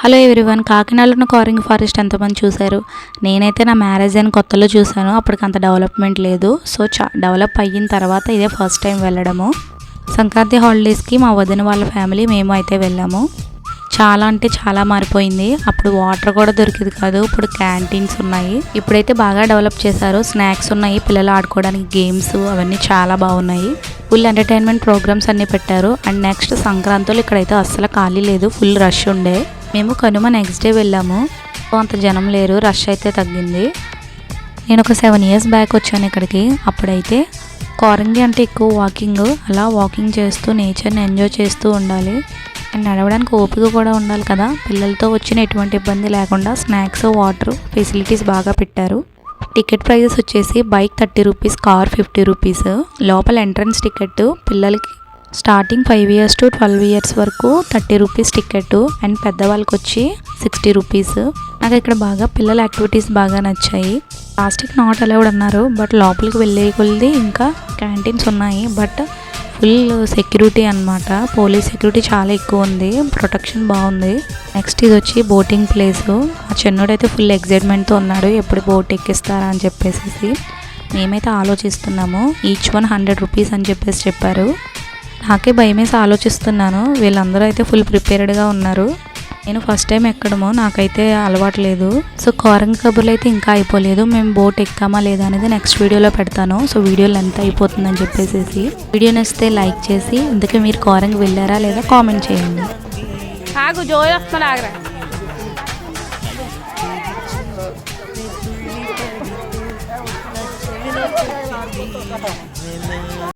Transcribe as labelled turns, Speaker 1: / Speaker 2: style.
Speaker 1: Hello everyone, కాకినాడలో ఉన్న Corning forest ఎంతమంది చూశారు? నేనైతే నా మ్యారేజ్ అయిన కొత్తలో చూశాను. అప్పటికి అంత డెవలప్మెంట్ లేదు. సో డెవలప్ అయిన తర్వాత ఇదే ఫస్ట్ టైం వెళ్ళడము. సంక్రాంతి హాలిడేస్కి మా వదిన వాళ్ళ ఫ్యామిలీ మేము అయితే వెళ్ళాము. చాలా అంటే చాలా మారిపోయింది. అప్పుడు వాటర్ కూడా దొరికేది కాదు. ఇప్పుడు క్యాంటీన్స్ ఉన్నాయి. ఇప్పుడైతే బాగా డెవలప్ చేశారు. స్నాక్స్ ఉన్నాయి, పిల్లలు ఆడుకోవడానికి గేమ్స్ అవన్నీ చాలా బాగున్నాయి. ఫుల్ ఎంటర్టైన్మెంట్ ప్రోగ్రామ్స్ అన్నీ పెట్టారు. అండ్ నెక్స్ట్ సంక్రాంతిలో ఇక్కడైతే అస్సలు ఖాళీ లేదు, ఫుల్ రష్ ఉండే. మేము కనుమ నెక్స్ట్ డే వెళ్ళాము. అంత జనం లేరు, రష్ అయితే తగ్గింది. నేను ఒక 7 years బ్యాక్ వచ్చాను ఇక్కడికి. అప్పుడైతే కారంగి అంటే ఎక్కువ వాకింగ్, అలా వాకింగ్ చేస్తూ నేచర్ని ఎంజాయ్ చేస్తూ ఉండాలి. అండ్ నడవడానికి ఓపిక కూడా ఉండాలి కదా. పిల్లలతో వచ్చిన ఎటువంటి ఇబ్బంది లేకుండా స్నాక్స్, వాటర్ ఫెసిలిటీస్ బాగా పెట్టారు. టికెట్ ప్రైజెస్ వచ్చేసి బైక్ 30 రూపీస్, కార్ 50 రూపీస్. లోపల ఎంట్రన్స్ టికెట్ పిల్లలకి స్టార్టింగ్ 5 years to 12 years వరకు 30 రూపీస్ టికెట్. అండ్ పెద్దవాళ్ళకి వచ్చి 60 రూపీస్. నాకు ఇక్కడ బాగా పిల్లల యాక్టివిటీస్ బాగా నచ్చాయి. ప్లాస్టిక్ నాట్ అలౌడ్ అన్నారు, బట్ లోపలికి వెళ్ళే కొలది ఇంకా క్యాంటీన్స్ ఉన్నాయి. బట్ ఫుల్ సెక్యూరిటీ అనమాట. పోలీస్ సెక్యూరిటీ చాలా ఎక్కువ ఉంది, ప్రొటెక్షన్ బాగుంది. నెక్స్ట్ ఇది వచ్చి బోటింగ్ ప్లేస్. ఆ చిన్నోడైతే ఫుల్ ఎగ్జైట్మెంట్తో ఉన్నాడు, ఎప్పుడు బోట్ ఎక్కిస్తారా అని చెప్పేసి. మేమైతే ఆలోచిస్తున్నాము. ఈచ్ 100 రూపీస్ అని చెప్పారు. నాకే భయమేసి ఆలోచిస్తున్నాను. వీళ్ళందరూ అయితే ఫుల్ ప్రిపేర్డ్గా ఉన్నారు. నేను ఫస్ట్ టైం ఎక్కడమో, నాకైతే అలవాటు లేదు. సో కారంగి కబుర్లు అయితే ఇంకా అయిపోలేదు. మేము బోట్ ఎక్కామా లేదా అనేది నెక్స్ట్ వీడియోలో పెడతాను. సో వీడియోలో ఎంత అయిపోతుందని చెప్పేసి వీడియో నచ్చితే లైక్ చేసి, ఇందుకే మీరు కారంగి వెళ్ళారా లేదా కామెంట్ చేయండి.
Speaker 2: ఆగు